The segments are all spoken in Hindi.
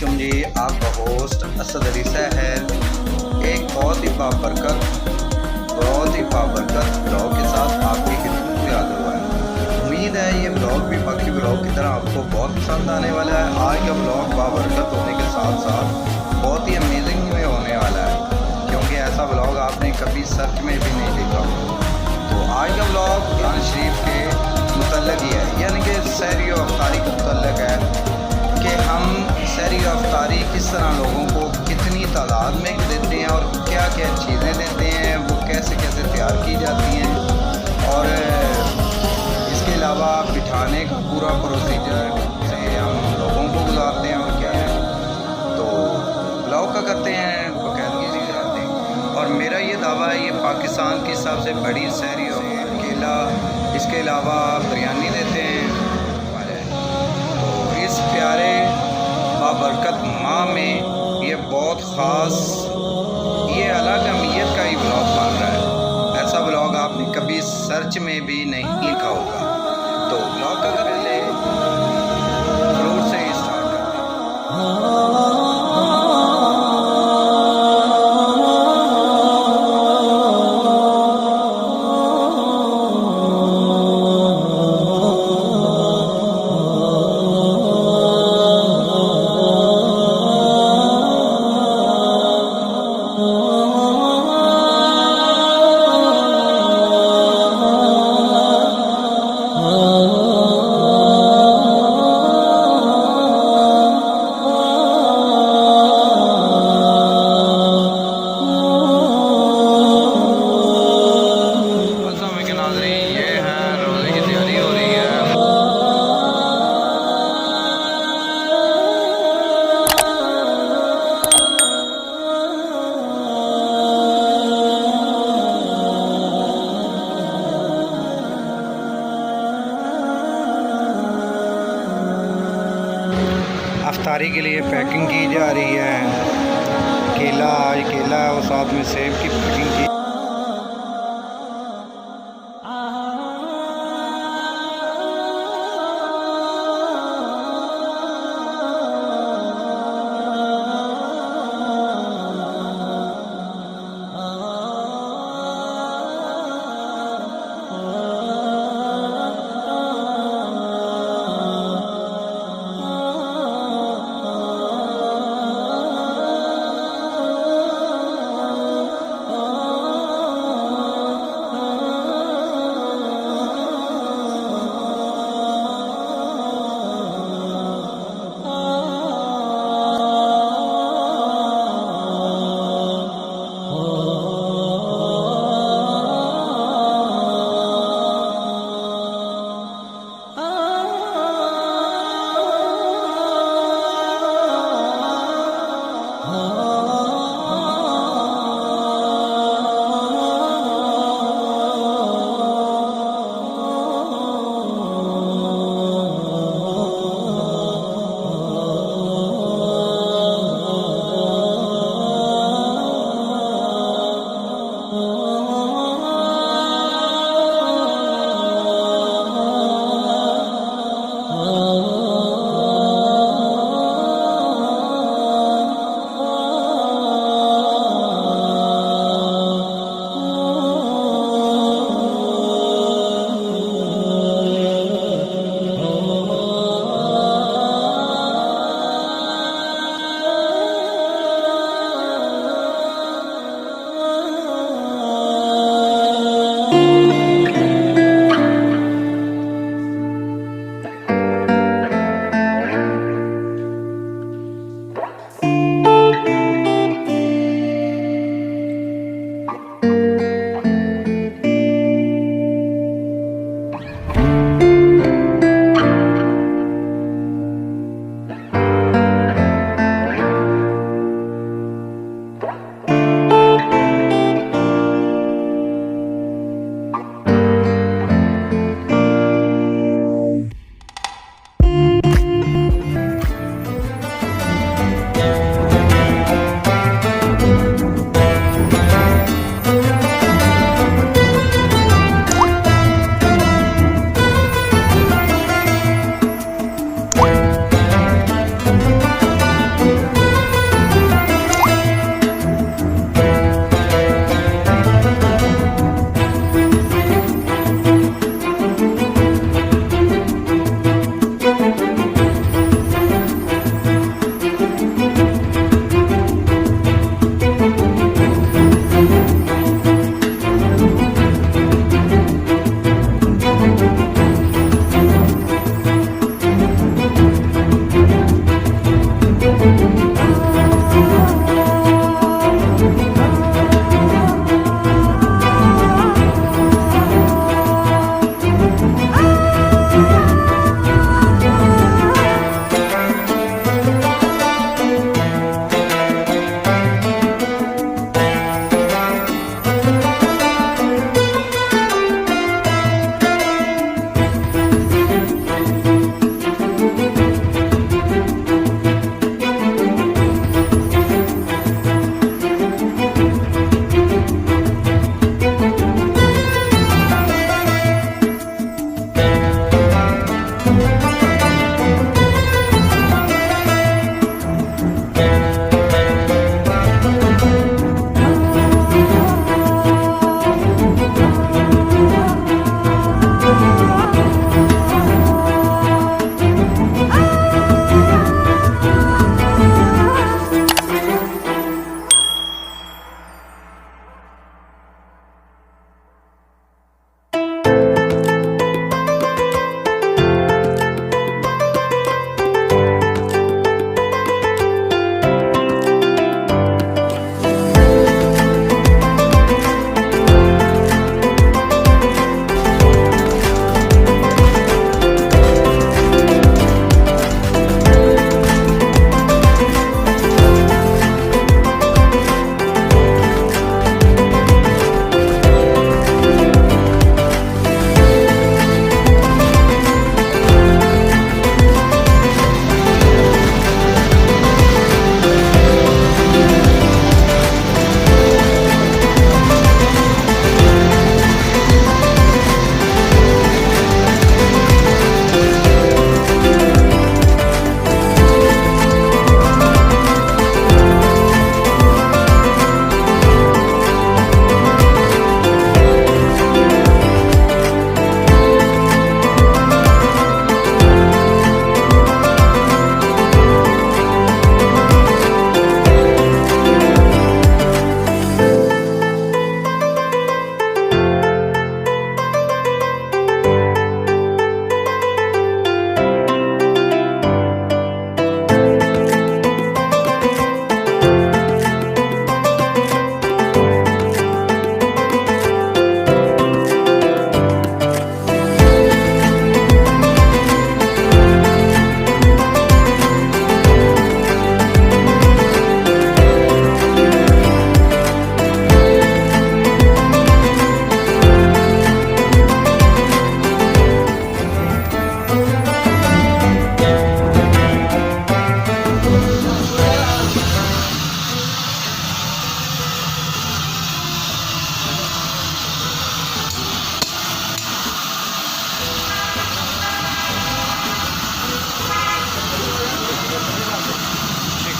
वालेकुम जी, आपका होस्ट असद अली सहर एक बहुत ही बाबरकत ब्लॉग के साथ आपकी खिदमत में हाजिर हुआ है। उम्मीद है ये ब्लॉग भी बाकी ब्लॉग की तरह आपको बहुत पसंद आने वाला है। आज का ब्लॉग बाबरकत होने के साथ साथ बहुत ही अमेजिंग में होने वाला है, क्योंकि ऐसा ब्लॉग आपने कभी सर्च में भी नहीं देखा। तो आज का ब्लॉग कुरान शरीफ के मुतल्लिक़ ही है, यानी कि सहरी और अफ्तारी के मुतल्लिक़ है कि हम सहरी और अफ्तारी किस तरह लोगों को कितनी तादाद में देते हैं और क्या क्या चीज़ें देते हैं, वो कैसे कैसे तैयार की जाती हैं, और इसके अलावा बिठाने का पूरा प्रोसीजर से हम लोगों को गुजारते हैं और क्या है। तो ब्लॉग का करते हैं, बाकायदगी से जाते हैं। और मेरा ये दावा है, ये पाकिस्तान की सबसे बड़ी सहरी और केला, इसके अलावा बिरयानी देते हैं। तो इस प्यारे बाबरकत माह में ये बहुत ख़ास, ये अलग अहमियत का ही ब्लॉग बन रहा है। ऐसा ब्लॉग आपने कभी सर्च में भी नहीं लिखा होगा। तो ब्लॉग का पहले फ्रूट से ही स्टार्ट करते हैं। अफ्तारी के लिए पैकिंग की जा रही है। केला और साथ में सेब की पैकिंग की।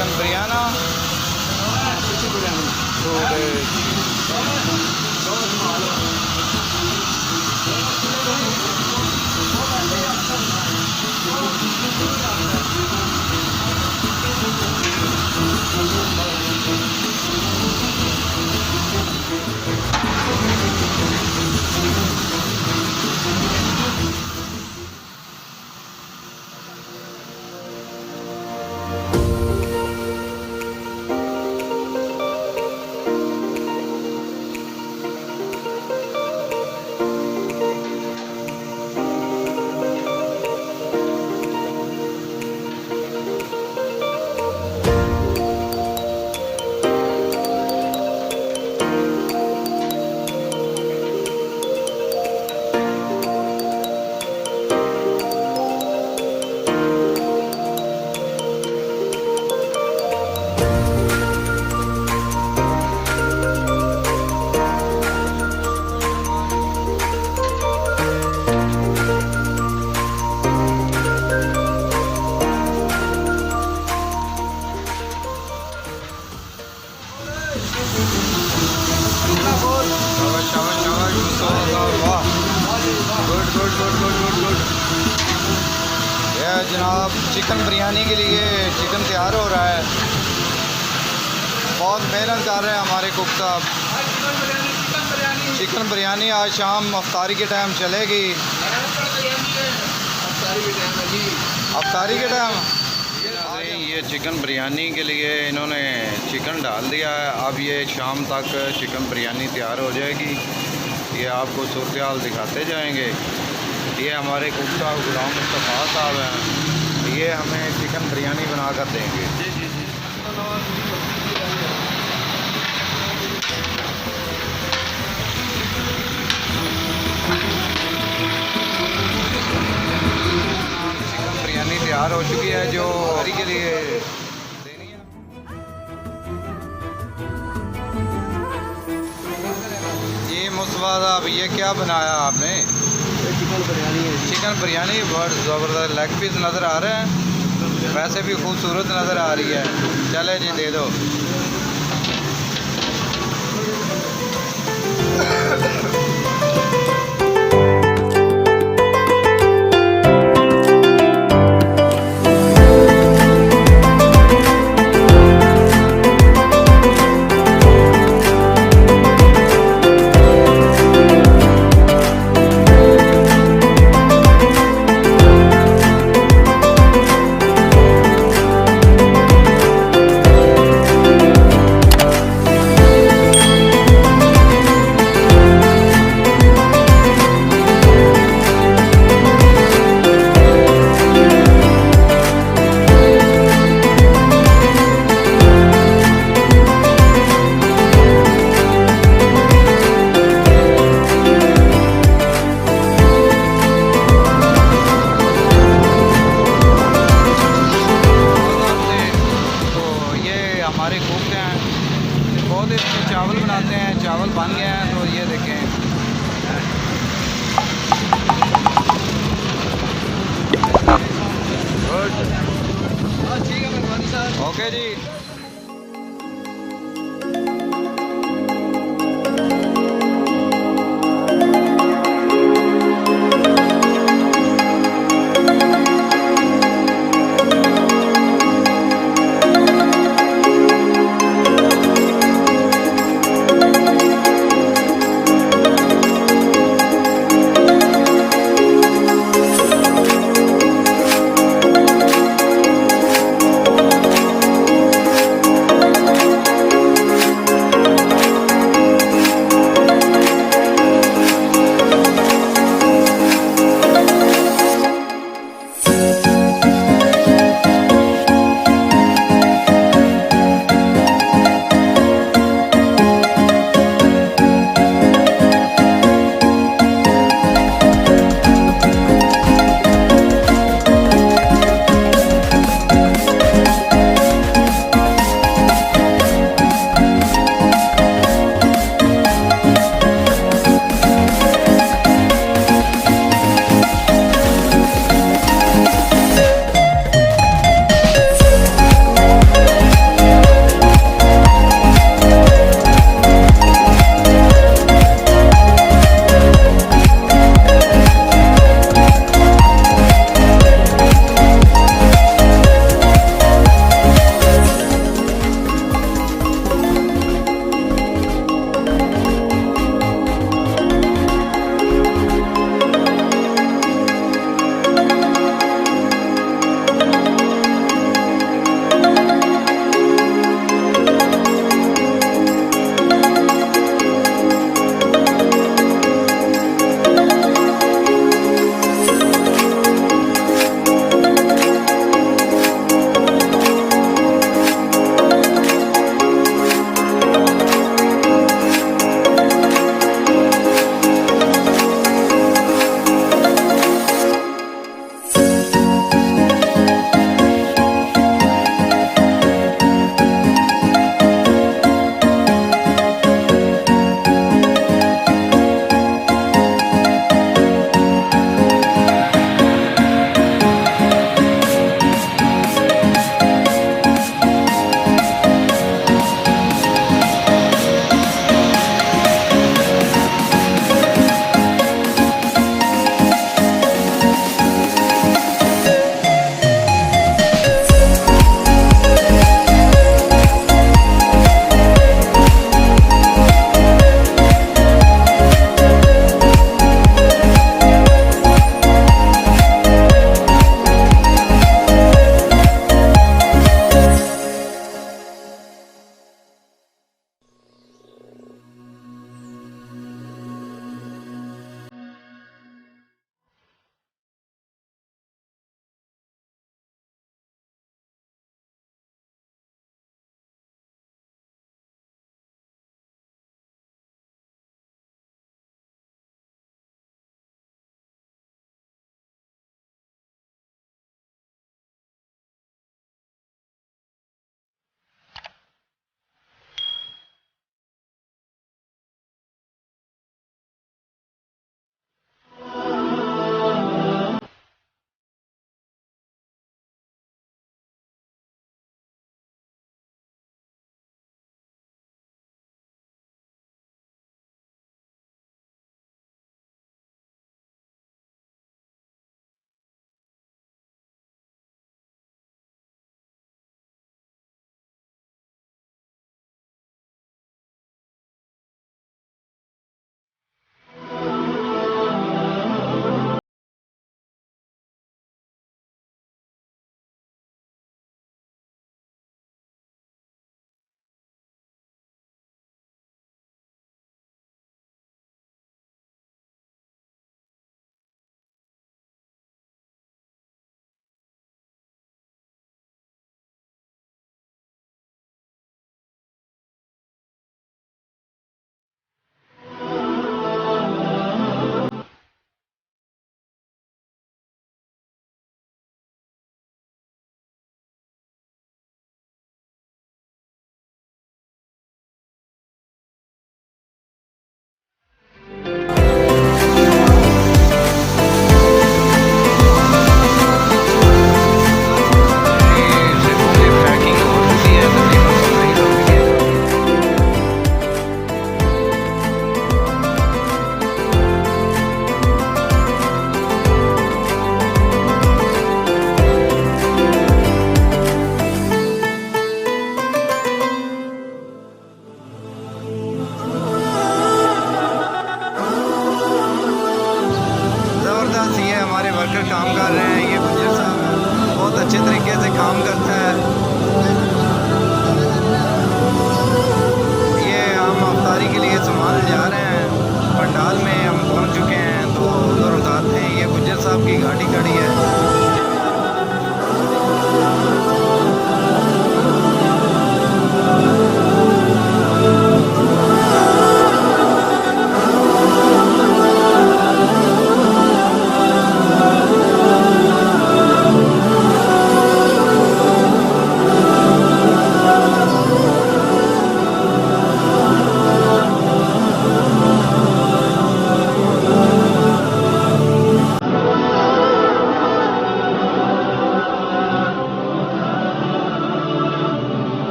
चिकन बिरयाना, जनाब चिकन बिरयानी के लिए चिकन तैयार हो रहा है। बहुत मेहनत कर रहे हैं हमारे कुक साहब। चिकन बिरयानी आज शाम अफ्तारी के टाइम चलेगी। अफ्तारी के टाइम ये चिकन बिरयानी के लिए इन्होंने चिकन डाल दिया है। अब ये शाम तक चिकन बिरयानी तैयार हो जाएगी। ये आपको सूरत हाल दिखाते जाएंगे। ये हमारे कुक साहब गुलाम मुस्तफ़ा साहब हैं। ये हमें चिकन बिरयानी बना कर देंगे। चिकन बिरयानी तैयार हो चुकी है जो के लिए देनी है। ये मुस्तफ़ा साहब ये क्या बनाया आपने? चिकन बिरयानी है। चिकन बिरयानी बहुत ज़बरदस्त लेग पीस नज़र आ रहे हैं। वैसे भी खूबसूरत नज़र आ रही है। चले जी दे दो। हमारे कुक हैं बहुत अच्छे चावल बनाते हैं। चावल बन गए हैं तो ये देखें। ठीक है मेहरबानी साहब। ओके जी।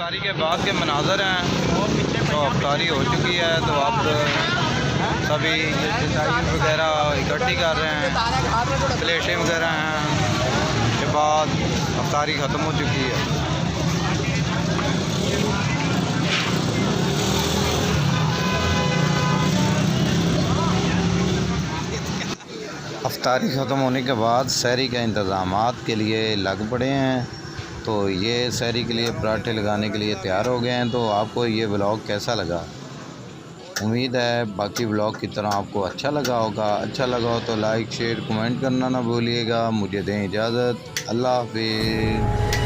अफ्तारी के बाद के मनाज़र हैं। तो अफ्तारी हो चुकी है तो अब सभी मिठाई वगैरह इकट्ठी कर रहे हैं, प्लेटें वगैरह हैं। के बाद अफ्तारी ख़त्म हो चुकी है। अफ्तारी ख़त्म होने के बाद सहरी के इंतज़ामात के लिए लग पड़े हैं। तो ये सहरी के लिए पराठे लगाने के लिए तैयार हो गए हैं। तो आपको ये व्लॉग कैसा लगा? उम्मीद है बाकी व्लॉग की तरह आपको अच्छा लगा होगा। अच्छा लगा हो तो लाइक शेयर कमेंट करना ना भूलिएगा। मुझे दें इजाज़त। अल्लाह हाफिज़।